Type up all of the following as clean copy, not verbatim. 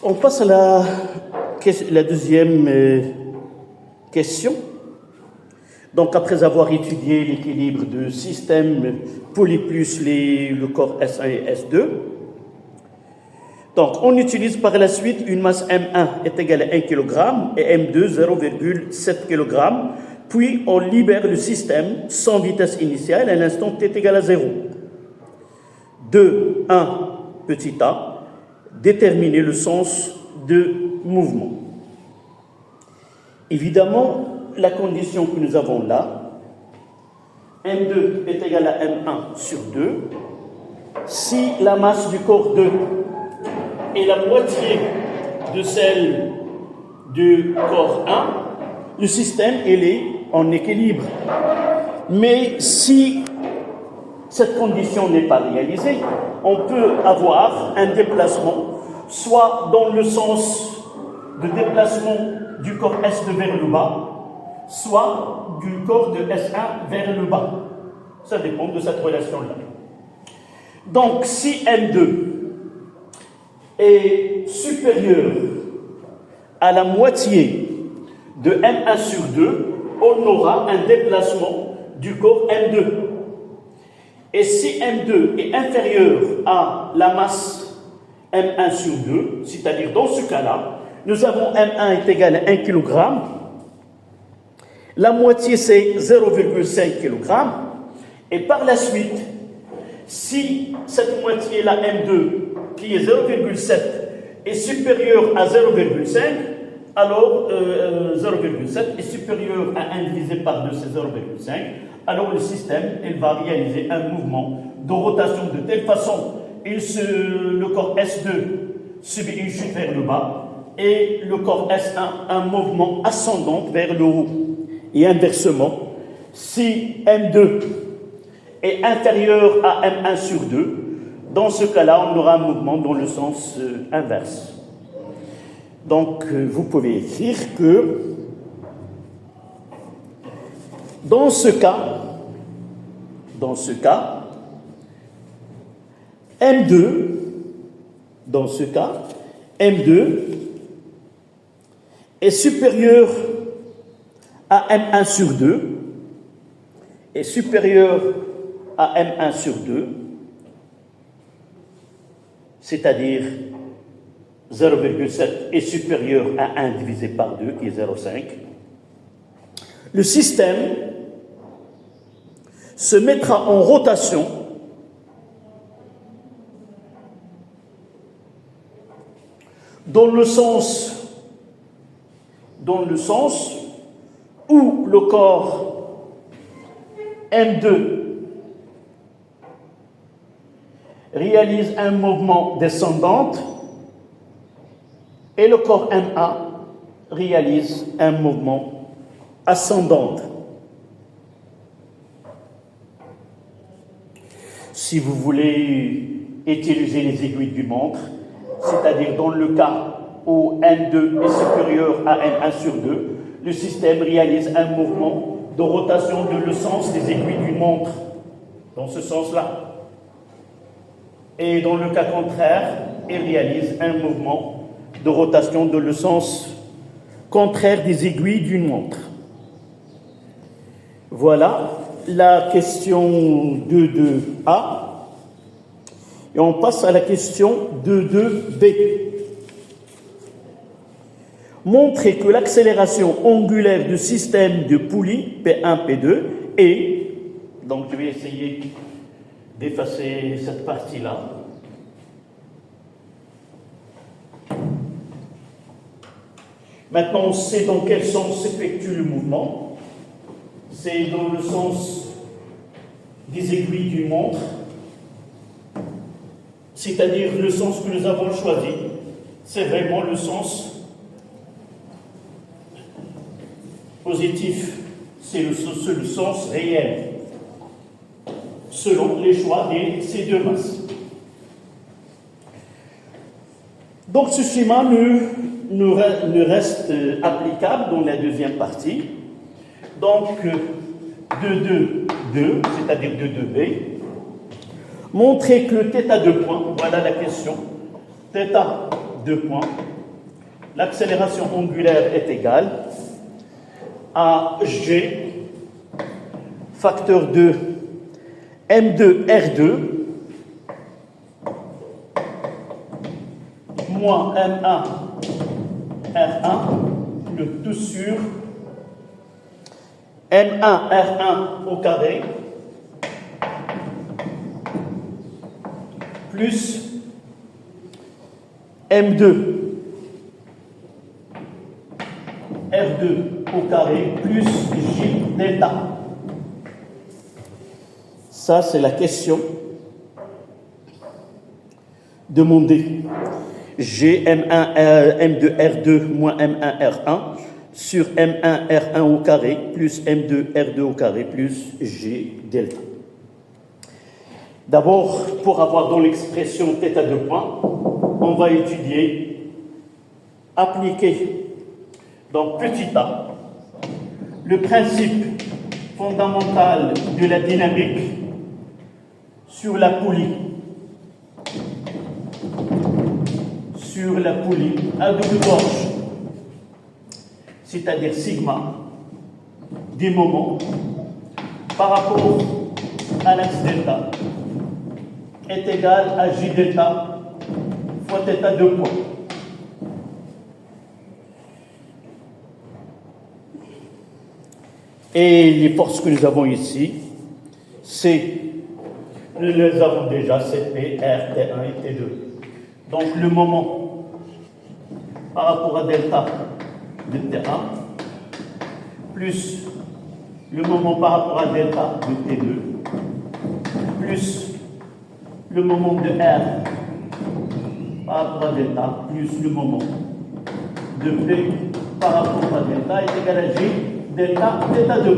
On passe à la deuxième question. Donc, après avoir étudié l'équilibre de système poly plus le corps S1 et S2, donc on utilise par la suite une masse M1 est égale à 1 kg et M2 0,7 kg, puis on libère le système sans vitesse initiale à l'instant t est égal à 0. 2, 1, petit a, déterminer le sens de mouvement. Évidemment, la condition que nous avons là, M2 est égal à M1 sur 2, si la masse du corps 2 est la moitié de celle du corps 1, le système il est en équilibre. Mais si cette condition n'est pas réalisée, on peut avoir un déplacement, soit dans le sens de déplacement du corps S2 vers le bas, soit du corps de S1 vers le bas. Ça dépend de cette relation-là. Donc, si M2 est supérieur à la moitié de M1 sur 2, on aura un déplacement du corps M2. Et si M2 est inférieur à la masse M1 sur 2, c'est-à-dire dans ce cas-là, nous avons M1 est égal à 1 kg, la moitié c'est 0,5 kg, et par la suite, si cette moitié-là, M2, qui est 0,7, est supérieure à 0,5, alors 0,7 est supérieur à 1 divisé par 2, c'est 0,5, alors le système, il va réaliser un mouvement de rotation de telle façon, le corps S2 subit une chute vers le bas, et le corps S1 un mouvement ascendant vers le haut. Et inversement, si M2 est inférieur à M1 sur 2, dans ce cas-là, on aura un mouvement dans le sens inverse. Donc, vous pouvez écrire que dans ce cas, M2 est supérieur à M1 sur 2, est supérieur à M1 sur 2, c'est-à-dire 0,7 est supérieur à 1 divisé par 2, qui est 0,5, le système se mettra en rotation dans le sens où le corps M2 réalise un mouvement descendant et le corps M1 réalise un mouvement ascendant. Si vous voulez utiliser les aiguilles du montre, c'est-à-dire dans le cas où M2 est supérieur à M1 sur 2, le système réalise un mouvement de rotation de le sens des aiguilles d'une montre, dans ce sens-là. Et dans le cas contraire, il réalise un mouvement de rotation de le sens contraire des aiguilles d'une montre. Voilà la question 2.2a. Et on passe à la question 2.2b. Montrer que l'accélération angulaire du système de poulie P1, P2 est, donc je vais essayer d'effacer cette partie-là. Maintenant, on sait dans quel sens s'effectue le mouvement. C'est dans le sens des aiguilles d'une montre, c'est-à-dire le sens que nous avons choisi, c'est vraiment le sens positif, c'est le sens réel, selon les choix de ces deux masses. Donc ce schéma nous reste applicable dans la deuxième partie. Donc 2.2, c'est-à-dire 2.2b, montrer que le θ de point, voilà la question, θ deux points. L'accélération angulaire est égale à G facteur de M2 R2 moins M1 R1, le tout sur M1 R1 au carré plus M2 R2 au carré plus J delta. Ça, c'est la question demandée. G M1 M2 R2 moins M1 R1 sur M1 R1 au carré plus M2 R2 au carré plus G delta. D'abord, pour avoir dans l'expression θ à deux points, on va étudier, appliquer dans petit a, le principe fondamental de la dynamique sur la poulie à double gauche, c'est-à-dire sigma des moments par rapport à l'axe delta est égal à J delta fois θ deux points. Et les forces que nous avons ici, nous les avons déjà, c'est P, R, T1 et T2. Donc le moment par rapport à delta de T1 plus le moment par rapport à delta de T2 plus le moment de R par rapport à delta plus le moment de P par rapport à delta est égal à J delta θ2.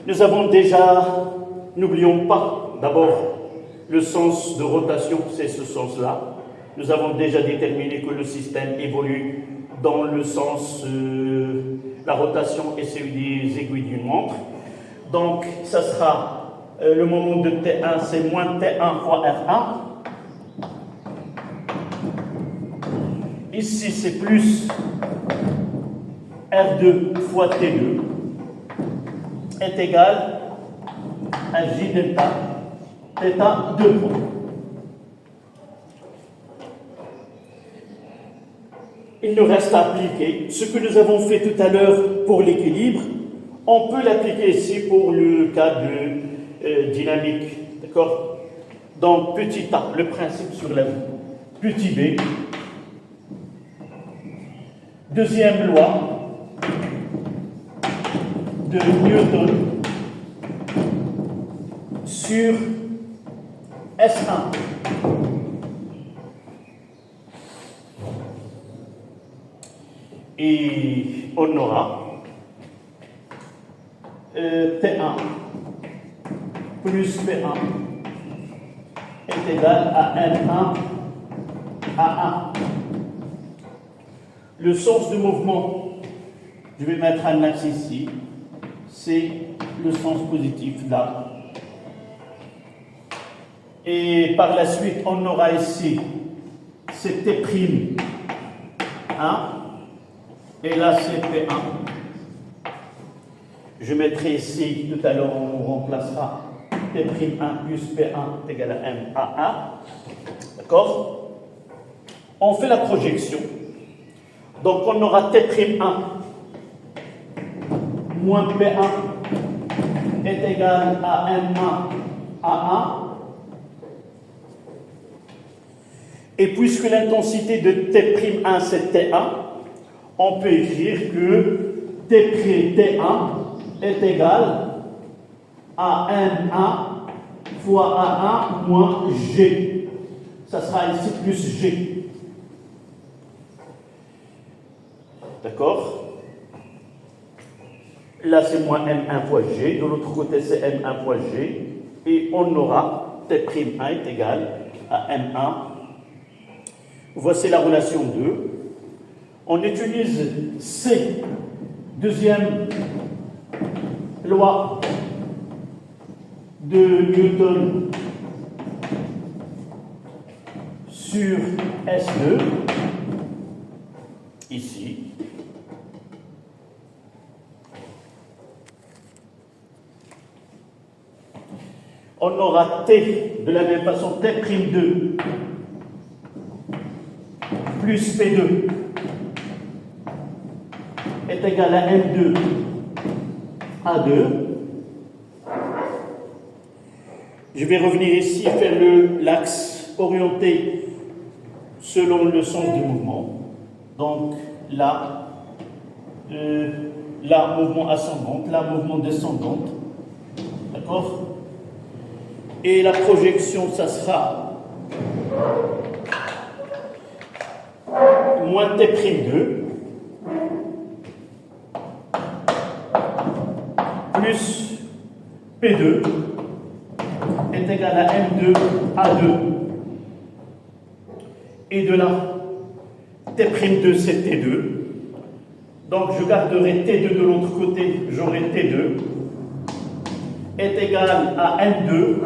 Nous avons déjà, n'oublions pas d'abord le sens de rotation, c'est ce sens-là. Nous avons déjà déterminé que le système évolue dans le sens, la rotation est celui des aiguilles d'une montre. Donc, ça sera le moment de T1, c'est moins T1 fois R1. Ici, c'est plus R2 fois T2 est égal à J delta θ 2 points. Il nous reste à appliquer ce que nous avons fait tout à l'heure pour l'équilibre. On peut l'appliquer ici pour le cas de dynamique. D'accord? Donc, petit a, le principe sur la vie. Petit b. Deuxième loi de Newton sur S1. Et on aura T1 plus P1 est égal à N1 à 1. Le sens du mouvement, je vais mettre un axe ici, c'est le sens positif là. Et par la suite, on aura ici, c'est T'1, et là c'est P1. Je mettrai ici, tout à l'heure on remplacera T'1 plus P1 égale à M à 1. D'accord? On fait la projection. Donc on aura T'1 moins P1 est égal à M1 à 1. Et puisque l'intensité de T'1 c'est T1, on peut écrire que T'1 est égal à N1 fois A1 moins G. Ça sera ici plus G. D'accord? Là, c'est moins M1 fois G. De l'autre côté, c'est M1 fois G. Et on aura T'1 est égal à M1. Voici la relation 2. On utilise C, deuxième loi de Newton sur S2, ici. On aura T de la même façon, T'2 plus P2 est égal à M2 A2. Je vais revenir ici et faire l'axe orienté selon le sens du mouvement. Donc là, mouvement ascendant, là, mouvement descendant. D'accord? Et la projection, ça sera moins T'2 plus P2 est égal à M2 A2. Et de là, T'2 c'est T2. Donc je garderai T2 de l'autre côté, j'aurai T2 est égal à M2.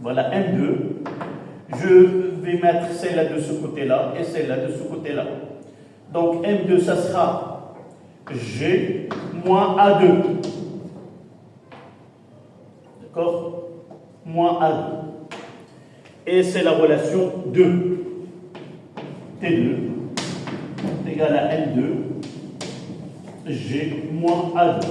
Voilà M2. Je vais mettre celle-là de ce côté-là et celle-là de ce côté-là. Donc M2, ça sera G moins A2. D'accord? Moins A2. Et c'est la relation 2. T2 est égal à M2 G moins A2.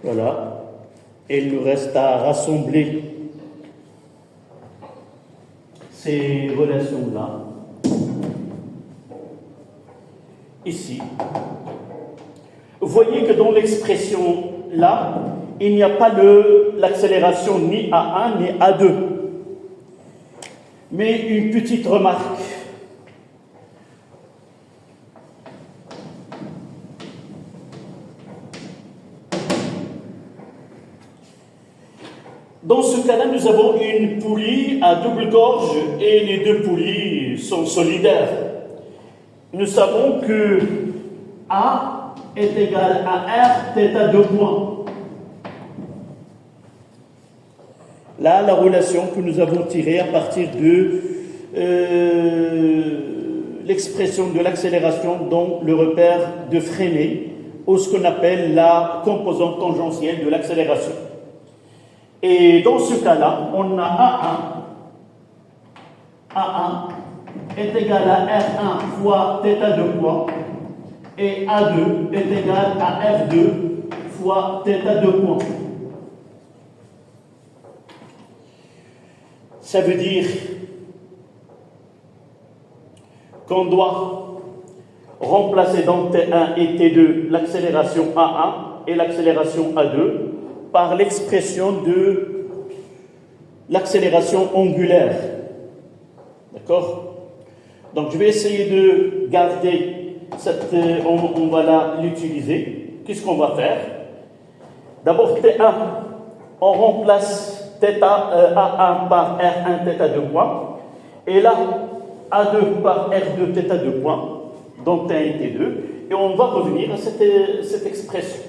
Voilà. Et il nous reste à rassembler ces relations-là. Ici. Vous voyez que dans l'expression là, il n'y a pas l'accélération ni A1 ni A2. Mais une petite remarque. Dans ce cas-là, nous avons une poulie à double gorge et les deux poulies sont solidaires. Nous savons que A est égal à R θ 2 points. Là, la relation que nous avons tirée à partir de l'expression de l'accélération dans le repère de Freinet, ou ce qu'on appelle la composante tangentielle de l'accélération. Et dans ce cas-là, on a A1 est égal à R1 fois θ 2 points et A2 est égal à R2 fois θ 2 points. Ça veut dire qu'on doit remplacer dans T1 et T2 l'accélération A1 et l'accélération A2 par l'expression de l'accélération angulaire. D'accord? Donc je vais essayer de garder cette... on va l'utiliser. Qu'est-ce qu'on va faire? D'abord T1, on remplace A1 par R1 θ 2 points. Et là, A2 par R2 θ 2 points, donc T1 et T2. Et on va revenir à cette expression.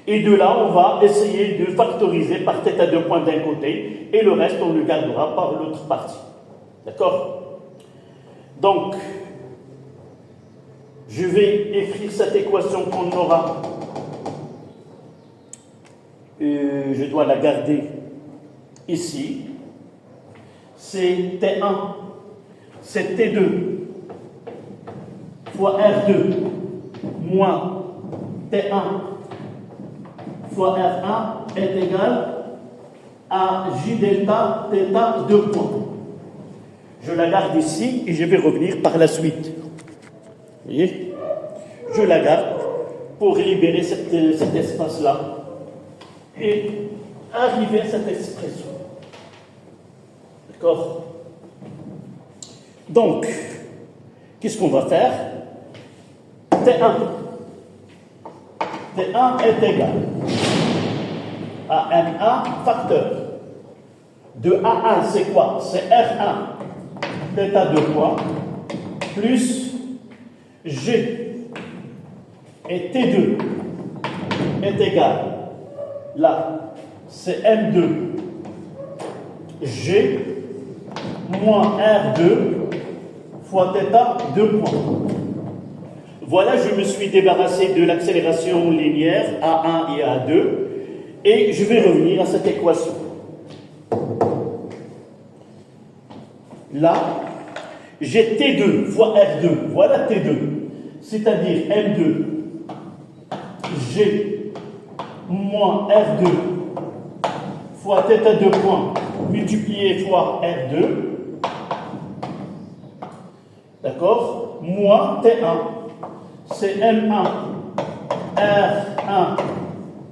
Et de là, on va essayer de factoriser par θ 2 points d'un côté, et le reste, on le gardera par l'autre partie. D'accord? Donc, je vais écrire cette équation qu'on aura. Je dois la garder ici. C'est T1, c'est T2 fois R2 moins T1 fois R1 est égal à J delta θ 2 points. Je la garde ici et je vais revenir par la suite. Vous voyez? Je la garde pour libérer cet espace-là et arriver à cette expression. D'accord? Donc, qu'est-ce qu'on va faire? T1 est égal à M1 facteur de A1, c'est quoi? C'est R1 θ 2 points plus G et T2 est égal, là, c'est M2, G moins R2 fois θ, 2 points. Voilà, je me suis débarrassé de l'accélération linéaire A1 et A2, et je vais revenir à cette équation. Là, j'ai T2 fois R2, voilà T2, c'est-à-dire M2, G moins R2 fois θ 2 points multiplié fois R2, d'accord, moins T1, c'est M1, R1,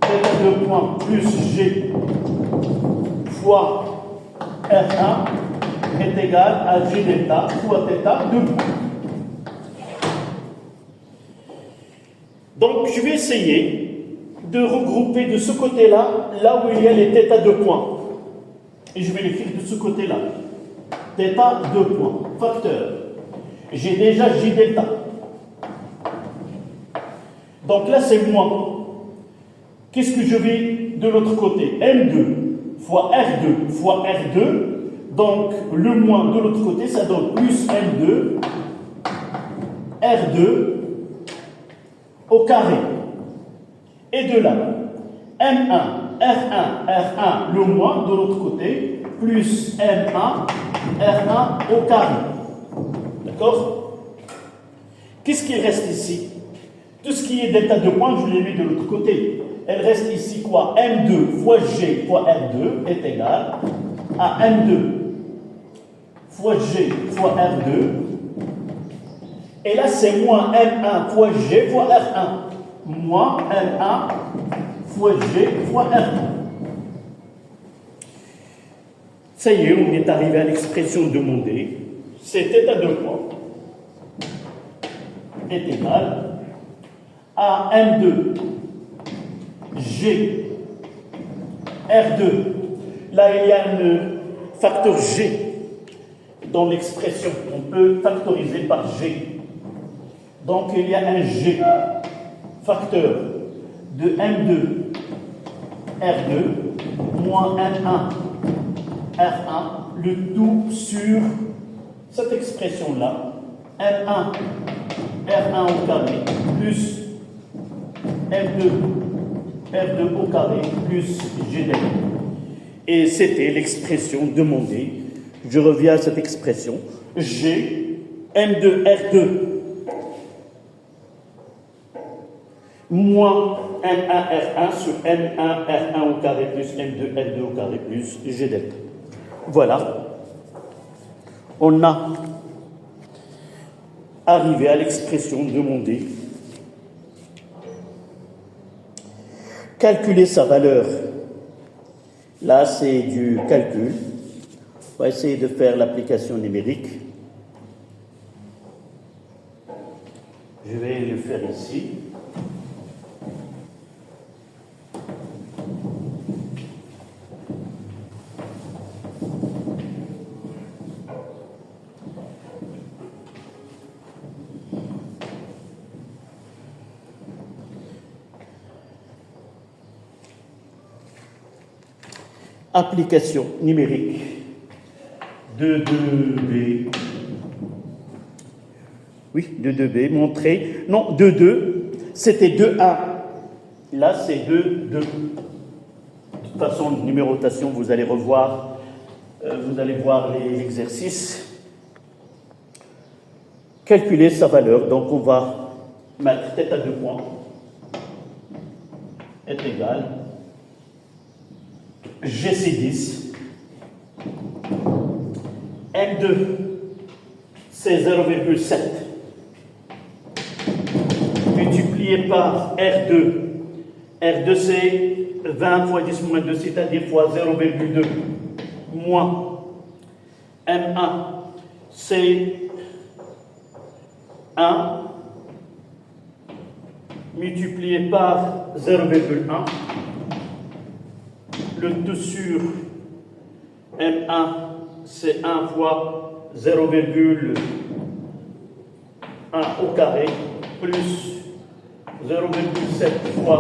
θ 2 points plus G fois R1 est égal à G delta fois θ 2 points. Donc, je vais essayer de regrouper de ce côté-là, là où il y a les θ 2 points. Et je vais l'écrire de ce côté-là. θ 2 points, facteur. J'ai déjà J delta. Donc là, c'est moins. Qu'est-ce que je vais de l'autre côté? M2 fois R2 fois R2. Donc, le moins de l'autre côté, ça donne plus M2, R2 au carré. Et de là, M1, R1, R1, le moins de l'autre côté, plus M1, R1 au carré. D'accord? Qu'est-ce qui reste ici? Tout ce qui est delta de points, je l'ai mis de l'autre côté. Elle reste ici quoi? M2 fois G fois R2 est égal à M2 fois G fois R2. Et là, c'est moins M1 fois G fois R1. Moins M1 fois G fois R1. Ça y est, on est arrivé à l'expression demandée. C'est θ 2 points est égal à M2 G R2. Là, il y a un facteur G dans l'expression. On peut factoriser par G. Donc, il y a un G, facteur de M2 R2 moins M1 R1, le tout sur cette expression-là, M1 R1 au carré plus M2 R2 au carré plus G delta. Et c'était l'expression demandée. Je reviens à cette expression. G M2 R2 moins M1 R1 sur M1 R1 au carré plus M2 R2 au carré plus G delta. Voilà. On a arrivé à l'expression demandée. Calculer sa valeur. Là, c'est du calcul. On va essayer de faire l'application numérique. Je vais le faire ici. Application numérique de 2B. Oui, de 2B, montrer. Non, de 2, c'était 2-1. Là, c'est 2-2. De toute façon, numérotation, vous allez revoir, vous allez voir les exercices. Calculer sa valeur. Donc, on va mettre θ à 2 points est égal GC10, M2, c'est 0,7, multiplié par R2. R2, c'est 20 fois 10 moins 2, c'est-à-dire fois 0,2, moins M1, c'est 1, multiplié par 0,1, le tout sur M1, c'est 1 fois 0,1 1 au carré plus 0,7 fois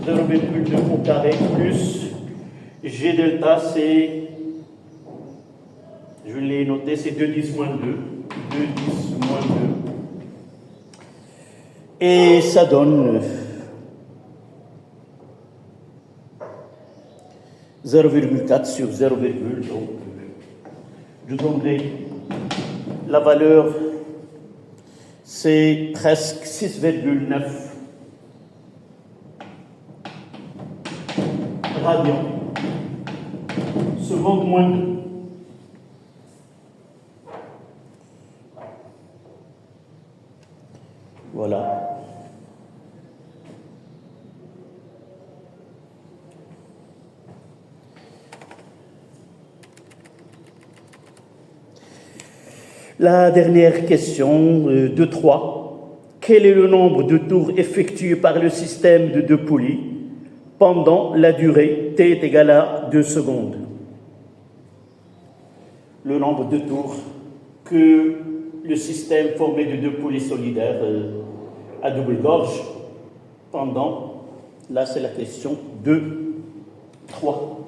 0,2 au carré plus G delta, c'est, je l'ai noté, c'est 2,10 moins 2. 2,10 moins 2. Et ça donne 0,4 sur 0, donc je donnerai la valeur, c'est presque 6,9 radians seconde moins 2. Voilà. La dernière question de 3. Quel est le nombre de tours effectués par le système de 2 poulies pendant la durée t est égal à 2 secondes? Le nombre de tours que le système formé de 2 poulies solidaires à double gorge pendant, là c'est la question 2, 3.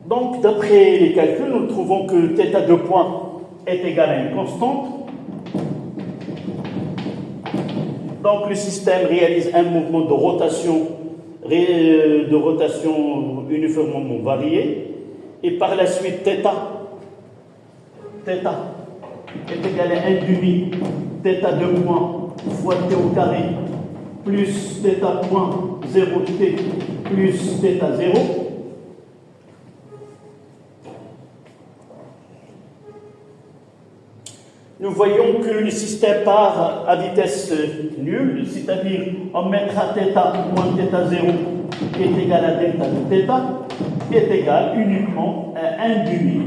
Donc, d'après les calculs, nous trouvons que θ à 2 points est égal à une constante. Donc, le système réalise un mouvement de rotation uniformément varié. Et par la suite, θ est égal à 1 demi θ à 2 points fois t au carré plus θ point 0t plus θ 0. Nous voyons que le système part à vitesse nulle, c'est-à-dire on mettra θ moins θ 0 est égal à delta de θ est égal uniquement à 1 demi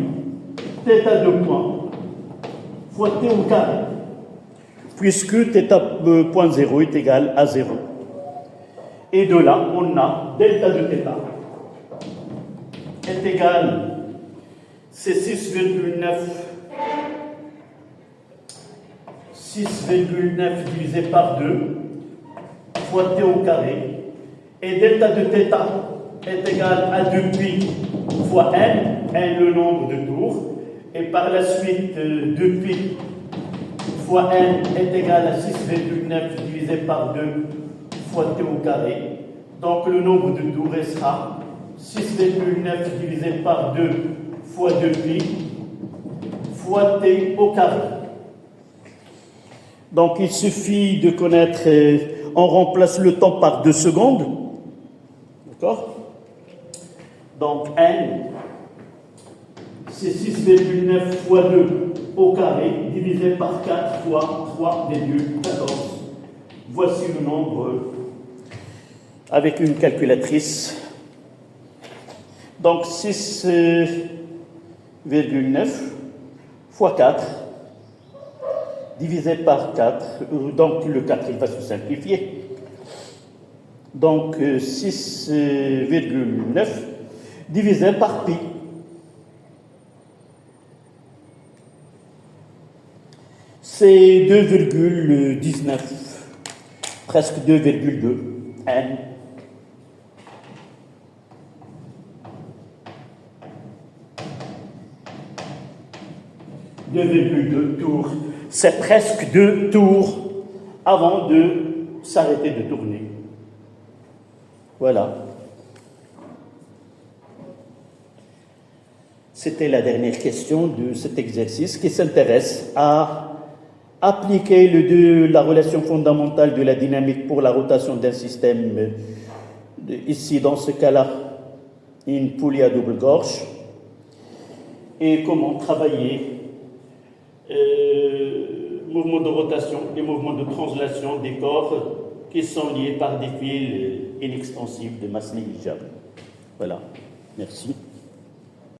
θ 2 points fois t au carré, puisque θ point 0 est égal à 0. Et de là, on a delta de θ est égal, c'est 6,9 divisé par 2 fois t au carré, et delta de θ est égal à 2π fois n le nombre de tours, et par la suite 2π fois n est égal à 6,9 divisé par 2 fois t au carré. Donc le nombre de tours restera 6,9 divisé par 2 fois 2π fois t au carré. Donc il suffit de connaître, on remplace le temps par 2 secondes, d'accord? Donc n, c'est 6,9 fois 2 au carré, divisé par 4 fois 3,14. Voici le nombre avec une calculatrice. Donc 6,9 fois 4 divisé par 4, donc le 4 il va se simplifier. Donc 6,9 divisé par pi. C'est 2,19, presque 2,2 n. ,2 tours. C'est presque 2 tours avant de s'arrêter de tourner. Voilà. C'était la dernière question de cet exercice qui s'intéresse à appliquer la relation fondamentale de la dynamique pour la rotation d'un système, ici dans ce cas-là, une poulie à double gorge, et comment travailler mouvements de rotation et mouvements de translation des corps qui sont liés par des fils inextensibles de masse négligeable. Voilà, merci.